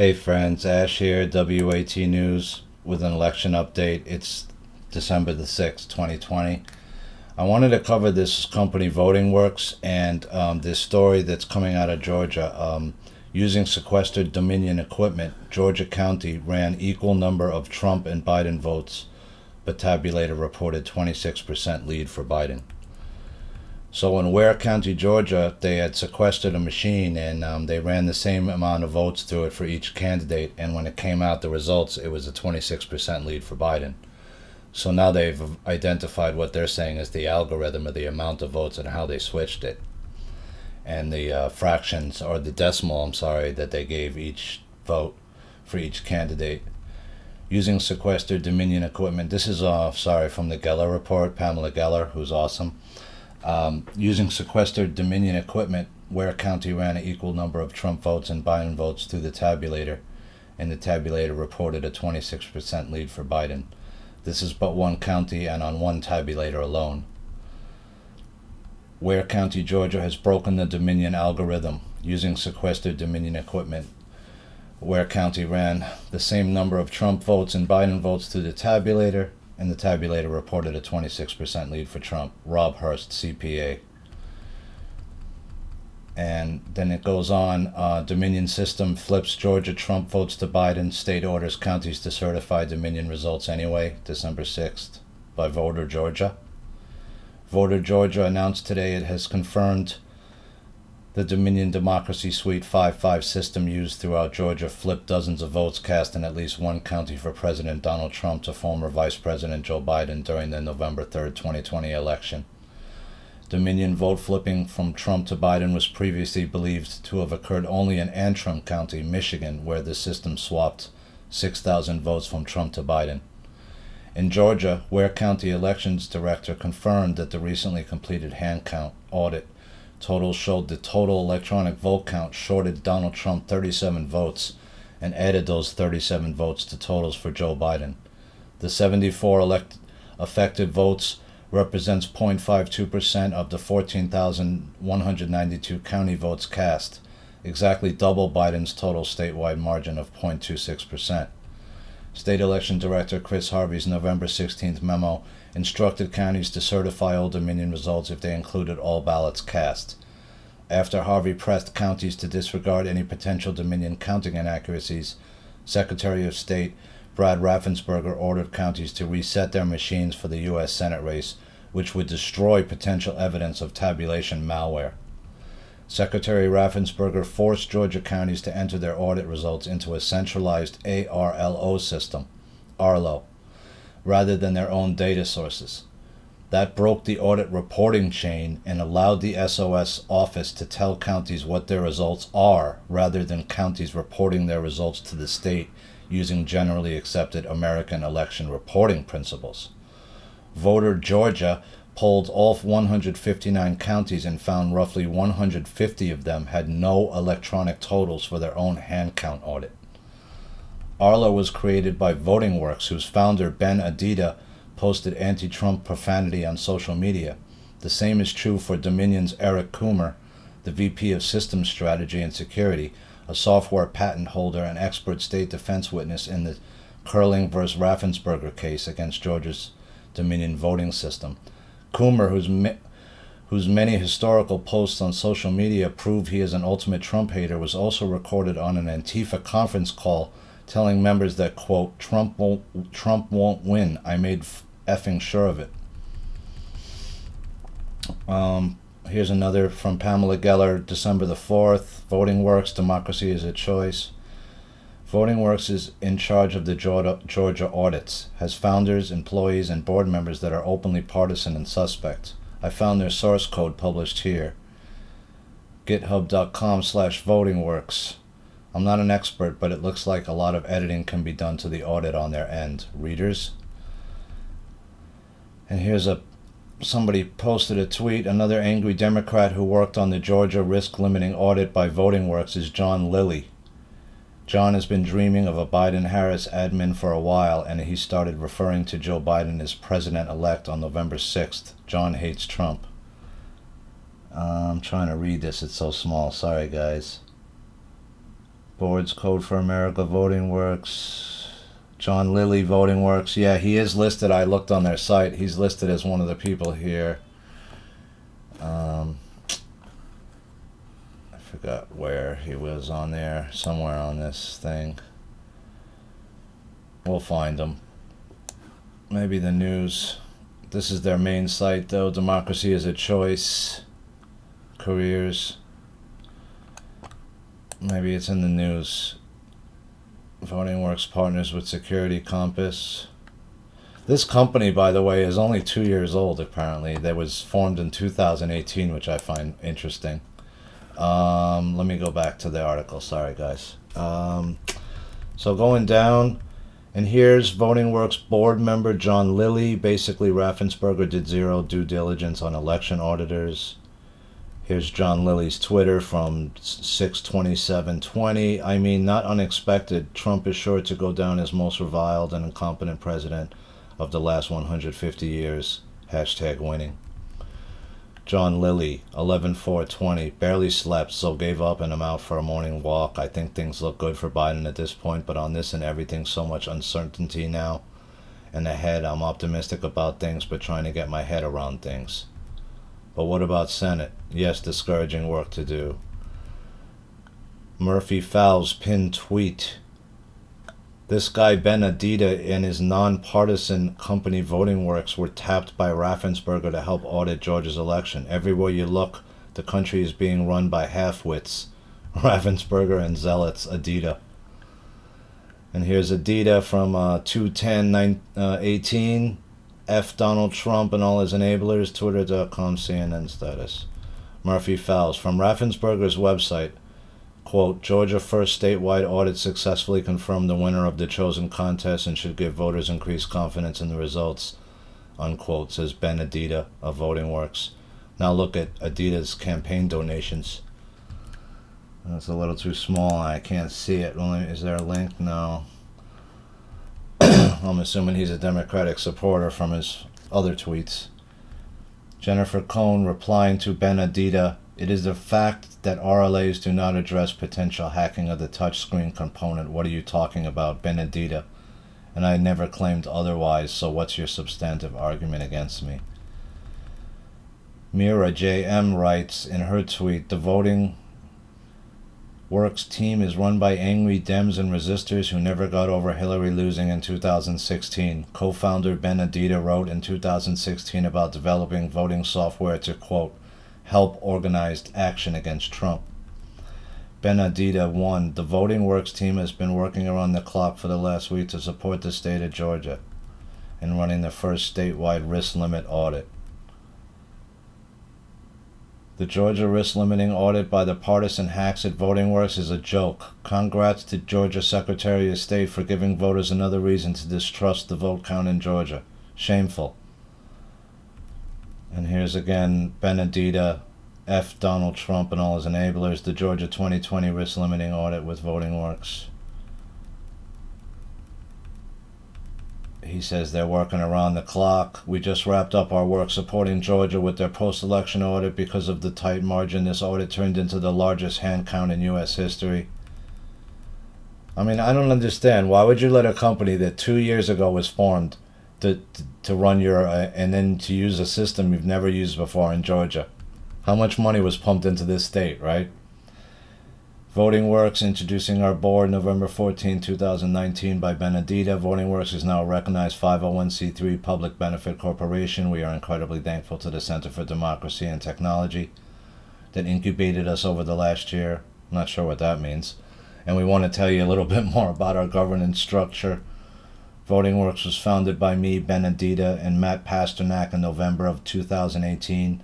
Hey friends, Ash here, WAT News with an election update. It's December the 6th, 2020. I wanted to cover this company Voting Works and this story that's coming out of Georgia. Using sequestered Dominion equipment, Georgia County ran equal number of Trump and Biden votes, but tabulator reported 26% lead for Biden. So in Ware County, Georgia, they had sequestered a machine and they ran the same amount of votes through it for each candidate. And when it came out, the results, it was a 26% lead for Biden. So now they've identified what they're saying is the algorithm of the amount of votes and how they switched it. And the fractions, or the decimal, that they gave each vote for each candidate. Using sequestered Dominion equipment. This is, from the Geller report, Pamela Geller, who's awesome. Using sequestered Dominion equipment, Ware County ran an equal number of Trump votes and Biden votes through the tabulator, and the tabulator reported a 26% lead for Biden. This is but one county and on one tabulator alone. Ware County, Georgia has broken the Dominion algorithm. Using sequestered Dominion equipment, Ware County ran the same number of Trump votes and Biden votes through the tabulator, and the tabulator reported a 26% lead for Trump. Rob Hurst, CPA. And then it goes on, Dominion system flips Georgia Trump votes to Biden. State orders counties to certify Dominion results anyway, December 6th, by Voter Georgia. Voter Georgia announced today it has confirmed the Dominion Democracy Suite 5.5 system used throughout Georgia flipped dozens of votes cast in at least one county for President Donald Trump to former Vice President Joe Biden during the November 3rd, 2020 election. Dominion vote flipping from Trump to Biden was previously believed to have occurred only in Antrim County, Michigan, where the system swapped 6,000 votes from Trump to Biden. In Georgia, Ware County Elections Director confirmed that the recently completed hand count audit totals showed the total electronic vote count shorted Donald Trump 37 votes and added those 37 votes to totals for Joe Biden. The 74 effective votes represents 0.52% of the 14,192 county votes cast, exactly double Biden's total statewide margin of 0.26%. State Election Director Chris Harvey's November 16th memo instructed counties to certify all Dominion results if they included all ballots cast. After Harvey pressed counties to disregard any potential Dominion counting inaccuracies, Secretary of State Brad Raffensperger ordered counties to reset their machines for the U.S. Senate race, which would destroy potential evidence of tabulation malware. Secretary Raffensperger forced Georgia counties to enter their audit results into a centralized ARLO system, ARLO, rather than their own data sources. That broke the audit reporting chain and allowed the SOS office to tell counties what their results are, rather than counties reporting their results to the state using generally accepted American election reporting principles. Voter Georgia polled all 159 counties and found roughly 150 of them had no electronic totals for their own hand count audit. Arlo was created by Voting Works, whose founder, Ben Adida, posted anti-Trump profanity on social media. The same is true for Dominion's Eric Coomer, the VP of Systems Strategy and Security, a software patent holder and expert state defense witness in the Curling vs. Raffensperger case against Georgia's Dominion voting system. Coomer, whose many historical posts on social media prove he is an ultimate Trump hater, was also recorded on an Antifa conference call telling members that, quote, Trump won't win. I made effing sure of it. Here's another from Pamela Geller, December the 4th. Voting Works, Democracy is a Choice. Voting Works is in charge of the Georgia audits, has founders, employees, and board members that are openly partisan and suspect. I found their source code published here. github.com/votingworks. I'm not an expert, but it looks like a lot of editing can be done to the audit on their end. Readers. And here's somebody posted a tweet. Another angry Democrat who worked on the Georgia risk-limiting audit by Voting Works is John Lilly. John has been dreaming of a Biden-Harris admin for a while, and he started referring to Joe Biden as president-elect on November 6th. John hates Trump. I'm trying to read this. It's so small. Sorry, guys. Boards Code for America, Voting Works, John Lilly, Voting Works. Yeah, he is listed. I looked on their site. He's listed as one of the people here. I forgot where he was on there. Somewhere on this thing. We'll find him. Maybe the news. This is their main site, though. Democracy is a Choice. Careers. Maybe it's in the news. Voting Works partners with Security Compass. This company, by the way, is only 2 years old, apparently. That was formed in 2018, which I find interesting. Let me go back to the article. Sorry, guys. So going down, and here's Voting Works board member John Lilly. Basically, Raffensperger did zero due diligence on election auditors. Here's John Lilly's Twitter from 6/27/20. I mean, not unexpected. Trump is sure to go down as most reviled and incompetent president of the last 150 years. #winning. John Lilly, 11/4/20. Barely slept, so gave up and I'm out for a morning walk. I think things look good for Biden at this point, but on this and everything, so much uncertainty now. And ahead, I'm optimistic about things, but trying to get my head around things. But what about Senate? Yes, discouraging work to do. Murphy Fowles pinned tweet. This guy Benedita and his nonpartisan company Voting Works were tapped by Raffensperger to help audit Georgia's election. Everywhere you look, the country is being run by half-wits. Raffensperger and zealots, Adida. And here's Adida from 2/10/18. F Donald Trump and all his enablers, twitter.com, CNN status. Murphy Fowles, from Raffensperger's website, quote, Georgia first statewide audit successfully confirmed the winner of the chosen contest and should give voters increased confidence in the results, unquote, says Benedita of Voting Works. Now look at Adida's campaign donations. That's a little too small. I can't see it. Is there a link? No. I'm assuming he's a Democratic supporter from his other tweets. Jennifer Cohn replying to Benedita, it is the fact that RLAs do not address potential hacking of the touchscreen component. What are you talking about, Benedita? And I never claimed otherwise, so what's your substantive argument against me? Mira J.M. writes in her tweet, the Voting Works team is run by angry Dems and resistors who never got over Hillary losing in 2016. Co-founder Benedita wrote in 2016 about developing voting software to, quote, help organized action against Trump. Benedita 1. The Voting Works team has been working around the clock for the last week to support the state of Georgia in running the first statewide risk limit audit. The Georgia risk limiting audit by the partisan hacks at Voting Works is a joke. Congrats to Georgia Secretary of State for giving voters another reason to distrust the vote count in Georgia. Shameful. And here's again Benedita, F Donald Trump and all his enablers, the Georgia 2020 risk limiting audit with Voting Works. He says they're working around the clock. We just wrapped up our work supporting Georgia with their post-election audit. Because of the tight margin, this audit turned into the largest hand count in U.S. history. I mean, I don't understand. Why would you let a company that 2 years ago was formed to run your, and then to use a system you've never used before in Georgia? How much money was pumped into this state, right? Voting Works, introducing our board November 14, 2019 by Benedita. Voting Works is now a recognized 501c3 public benefit corporation. We are incredibly thankful to the Center for Democracy and Technology that incubated us over the last year. I'm not sure what that means. And we want to tell you a little bit more about our governance structure. Voting Works was founded by me, Benedita, and Matt Pasternak in November of 2018.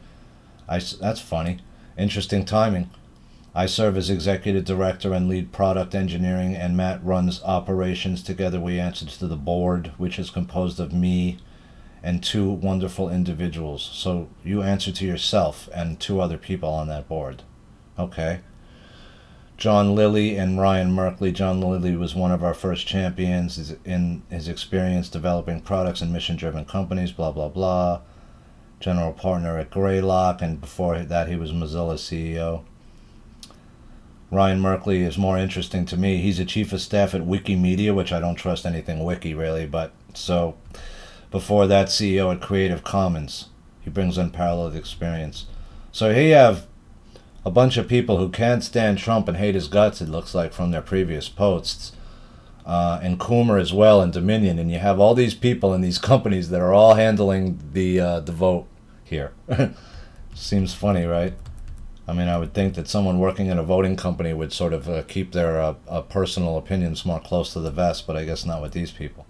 That's funny. Interesting timing. I serve as executive director and lead product engineering, and Matt runs operations. Together we answer to the board, which is composed of me and two wonderful individuals. So you answer to yourself and two other people on that board. Okay. John Lilly and Ryan Merkley. John Lilly was one of our first champions in his experience developing products and mission-driven companies, blah, blah, blah. General partner at Greylock, and before that he was Mozilla's CEO. Ryan Merkley is more interesting to me. He's a chief of staff at Wikimedia, which I don't trust anything wiki really, but so before that, CEO at Creative Commons. He brings unparalleled experience. So here you have a bunch of people who can't stand Trump and hate his guts, it looks like, from their previous posts. And Coomer as well, and Dominion. And you have all these people in these companies that are all handling the vote here. Seems funny, right? I mean, I would think that someone working in a voting company would sort of keep their personal opinions more close to the vest, but I guess not with these people.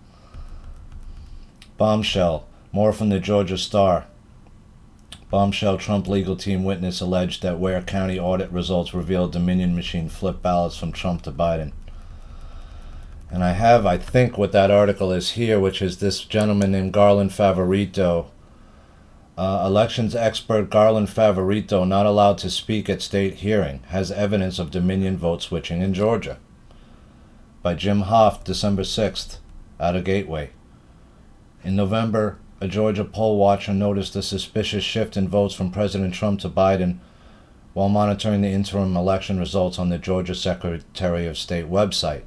Bombshell. More from the Georgia Star. Bombshell Trump legal team witness alleged that Ware County audit results revealed Dominion machine flipped ballots from Trump to Biden. And I think what that article is here, which is this gentleman named Garland Favorito. Elections expert Garland Favorito, not allowed to speak at state hearing, has evidence of Dominion vote switching in Georgia. By Jim Hoff, December 6th, out of Gateway. In November, a Georgia poll watcher noticed a suspicious shift in votes from President Trump to Biden while monitoring the interim election results on the Georgia Secretary of State website.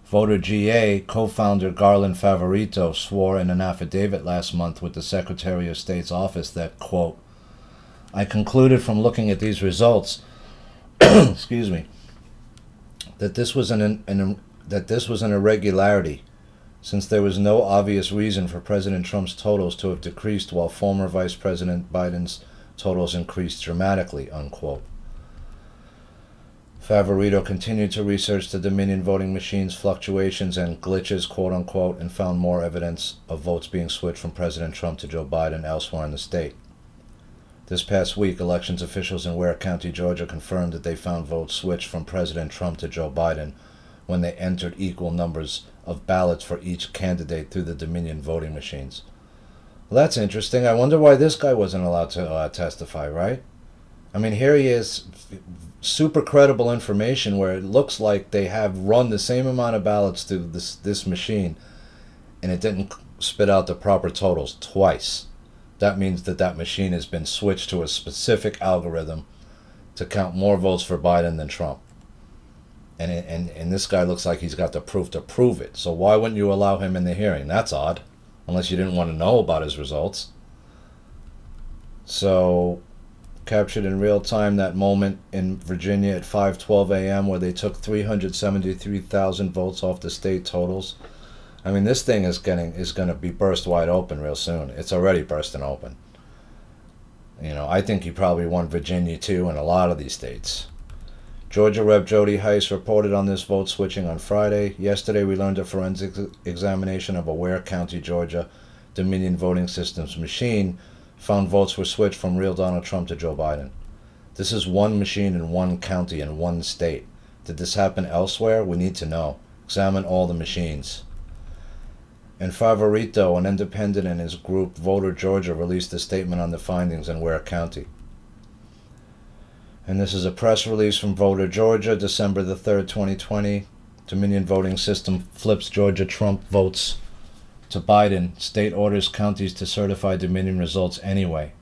Voter GA co-founder Garland Favorito swore in an affidavit last month with the Secretary of State's office that, quote, I concluded from looking at these results, excuse me, that this was an irregularity, since there was no obvious reason for President Trump's totals to have decreased while former Vice President Biden's totals increased dramatically, unquote. Favorito continued to research the Dominion voting machines' fluctuations and glitches, quote-unquote, and found more evidence of votes being switched from President Trump to Joe Biden elsewhere in the state. This past week, elections officials in Ware County, Georgia, confirmed that they found votes switched from President Trump to Joe Biden when they entered equal numbers of ballots for each candidate through the Dominion voting machines. Well, that's interesting. I wonder why this guy wasn't allowed to testify, right? I mean, here he is, super credible information where it looks like they have run the same amount of ballots through this machine, and it didn't spit out the proper totals twice. That means that machine has been switched to a specific algorithm to count more votes for Biden than Trump. And this guy looks like he's got the proof to prove it. So why wouldn't you allow him in the hearing? That's odd, unless you didn't want to know about his results. So, captured in real time that moment in Virginia at 5:12 a.m. where they took 373,000 votes off the state totals. I mean, this thing is going to be burst wide open real soon. It's already bursting open. You know, I think he probably won Virginia too, and a lot of these states. Georgia Rep. Jody Heiss reported on this vote switching on Friday. Yesterday, we learned a forensic examination of a Ware County, Georgia Dominion voting systems machine found votes were switched from real Donald Trump to Joe Biden. This is one machine in one county in one state. Did this happen elsewhere? We need to know. Examine all the machines. And Favorito, an independent in his group Voter Georgia, released a statement on the findings in Ware County. And this is a press release from Voter Georgia, December the 3rd, 2020. Dominion voting system flips Georgia Trump votes to Biden. State orders counties to certify Dominion results anyway.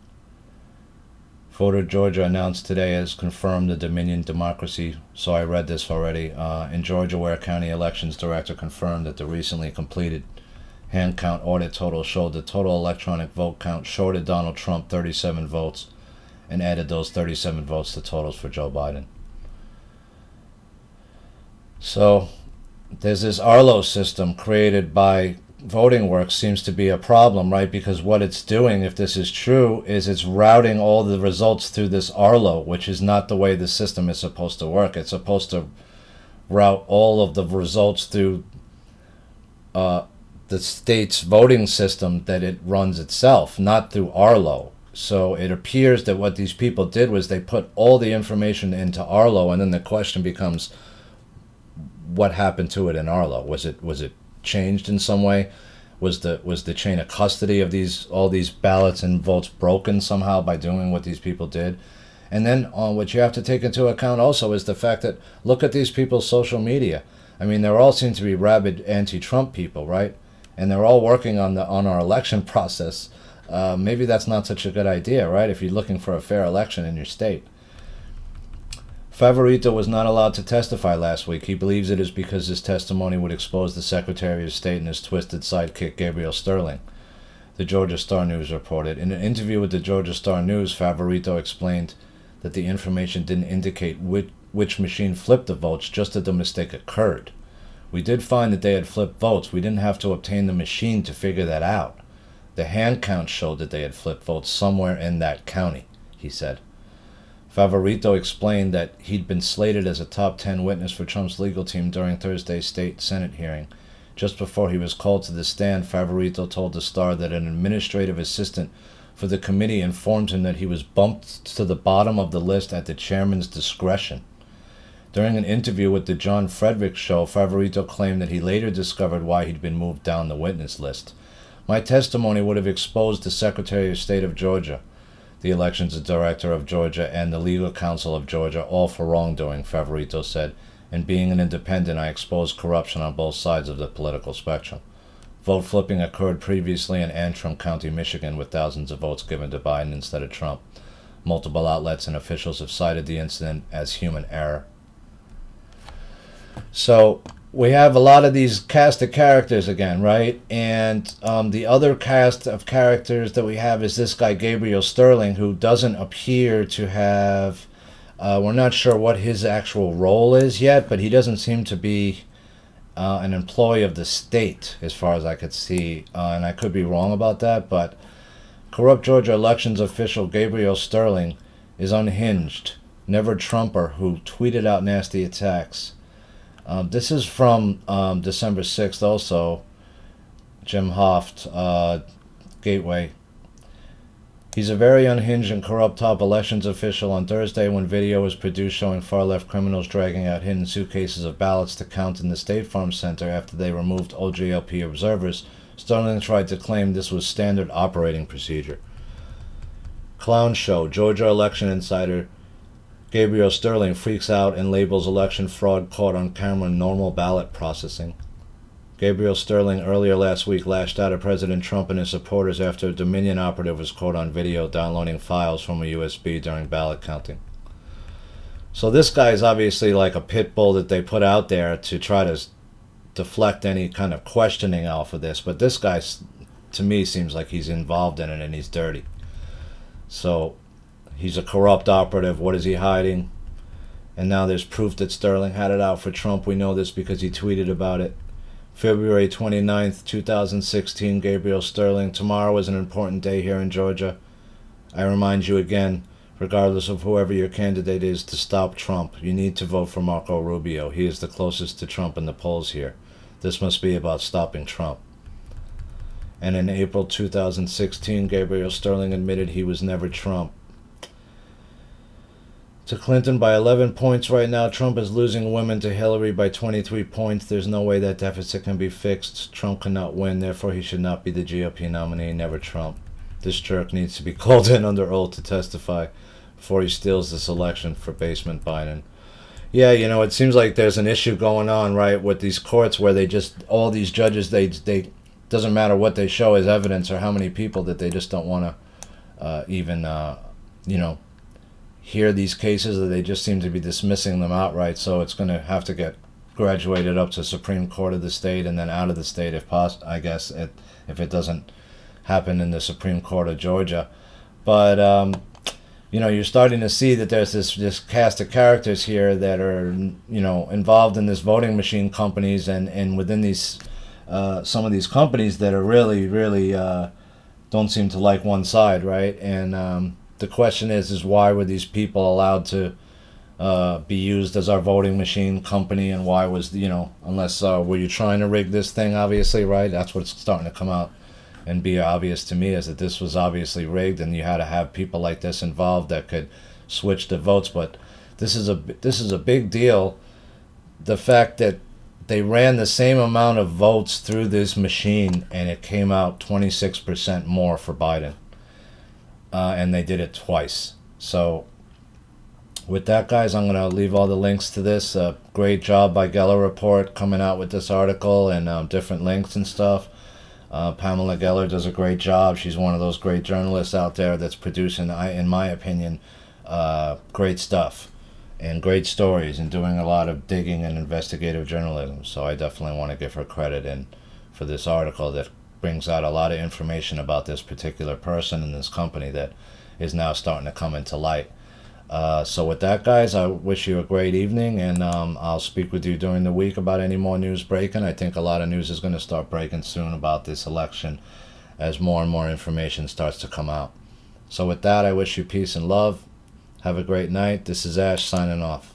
Voter Georgia announced today has confirmed the Dominion democracy. So I read this already. In Georgia, Ware County Elections Director confirmed that the recently completed hand count audit total showed the total electronic vote count shorted Donald Trump 37 votes and added those 37 votes to totals for Joe Biden. So there's this Arlo system created by Voting Works seems to be a problem, right? Because what it's doing, if this is true, is it's routing all the results through this Arlo, which is not the way the system is supposed to work. It's supposed to route all of the results through the state's voting system that it runs itself, not through Arlo. So it appears that what these people did was they put all the information into Arlo, and then the question becomes, what happened to it in Arlo? Was it changed in some way? Was the chain of custody of all these ballots and votes broken somehow by doing what these people did? And then what you have to take into account also is the fact that look at these people's social media. I mean, they all seem to be rabid anti-Trump people, right? And they're all working on our election process. Maybe that's not such a good idea, right? If you're looking for a fair election in your state. Favorito was not allowed to testify last week. He believes it is because his testimony would expose the Secretary of State and his twisted sidekick Gabriel Sterling, the Georgia Star News reported. In an interview with the Georgia Star News, Favorito explained that the information didn't indicate which machine flipped the votes, just that the mistake occurred. We did find that they had flipped votes. We didn't have to obtain the machine to figure that out. The hand count showed that they had flipped votes somewhere in that county, he said. Favorito explained that he'd been slated as a top 10 witness for Trump's legal team during Thursday's state Senate hearing. Just before he was called to the stand, Favorito told the Star that an administrative assistant for the committee informed him that he was bumped to the bottom of the list at the chairman's discretion. During an interview with the John Frederick Show, Favorito claimed that he later discovered why he'd been moved down the witness list. My testimony would have exposed the Secretary of State of Georgia, the elections director of Georgia, and the legal counsel of Georgia, all for wrongdoing, Favorito said. And being an independent, I exposed corruption on both sides of the political spectrum. Vote flipping occurred previously in Antrim County, Michigan, with thousands of votes given to Biden instead of Trump. Multiple outlets and officials have cited the incident as human error. So we have a lot of these cast of characters again, right? And the other cast of characters that we have is this guy, Gabriel Sterling, who doesn't appear to have... we're not sure what his actual role is yet, but he doesn't seem to be an employee of the state, as far as I could see. And I could be wrong about that, but corrupt Georgia elections official Gabriel Sterling is unhinged, never Trumper, who tweeted out nasty attacks. This is from December 6th also. Jim Hoft, Gateway. He's a very unhinged and corrupt top elections official. On Thursday, when video was produced showing far-left criminals dragging out hidden suitcases of ballots to count in the State Farm Center after they removed OJLP observers, Sterling tried to claim this was standard operating procedure. Clown Show. Georgia election insider Gabriel Sterling freaks out and labels election fraud caught on camera normal ballot processing. Gabriel Sterling earlier last week lashed out at President Trump and his supporters after a Dominion operative was caught on video downloading files from a USB during ballot counting. So this guy is obviously like a pit bull that they put out there to try to deflect any kind of questioning off of this. But this guy, to me, seems like he's involved in it and he's dirty. So he's a corrupt operative. What is he hiding? And now there's proof that Sterling had it out for Trump. We know this because he tweeted about it. February 29th, 2016, Gabriel Sterling. Tomorrow is an important day here in Georgia. I remind you again, regardless of whoever your candidate is, to stop Trump. You need to vote for Marco Rubio. He is the closest to Trump in the polls here. This must be about stopping Trump. And in April 2016, Gabriel Sterling admitted he was never Trump. To Clinton by 11 points right now. Trump is losing women to Hillary by 23 points. There's no way that deficit can be fixed. Trump cannot win, therefore he should not be the GOP nominee, never Trump. This jerk needs to be called in under oath to testify before he steals this election for basement Biden. Yeah, you know, it seems like there's an issue going on, right, with these courts where they just, all these judges, they doesn't matter what they show as evidence or how many people, that they just don't want to even, hear these cases, or they just seem to be dismissing them outright. So it's going to have to get graduated up to Supreme Court of the state and then out of the state if possible, I guess, if it doesn't happen in the Supreme Court of Georgia. But, you're starting to see that there's this cast of characters here that are, involved in this voting machine companies and within these, some of these companies that are really, really don't seem to like one side, right? And, the question is why were these people allowed to be used as our voting machine company, and why was, unless were you trying to rig this thing, obviously, right? That's what's starting to come out and be obvious to me, is that this was obviously rigged and you had to have people like this involved that could switch the votes. But this is a big deal, the fact that they ran the same amount of votes through this machine and it came out 26% more for Biden. And they did it twice. So with that, guys, I'm going to leave all the links to this. Great job by Geller Report coming out with this article and different links and stuff. Pamela Geller does a great job. She's one of those great journalists out there that's producing, in my opinion, great stuff. and great stories and doing a lot of digging and investigative journalism. So I definitely want to give her credit and for this article that brings out a lot of information about this particular person and this company that is now starting to come into light. So with that, guys, I wish you a great evening, and I'll speak with you during the week about any more news breaking. I think a lot of news is going to start breaking soon about this election as more and more information starts to come out. So with that, I wish you peace and love. Have a great night. This is Ash signing off.